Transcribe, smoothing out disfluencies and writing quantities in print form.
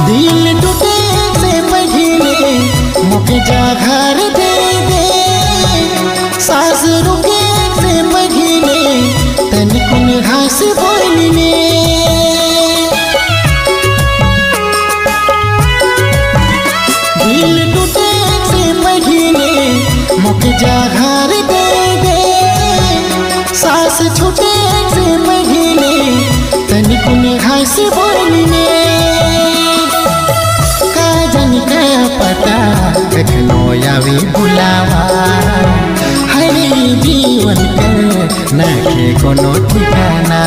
दिल टूटे से पहले मुके जा घर दे दे सास रुके से पहले तनिकुन घास बोलने दिल टूटे से पहले मुके जा घर दे दे सास छूटे से पहले तनिकुन घास बोलने पता कखनो यावी बुलावा हरे जीवन के नाखे कोनो ठिकाना।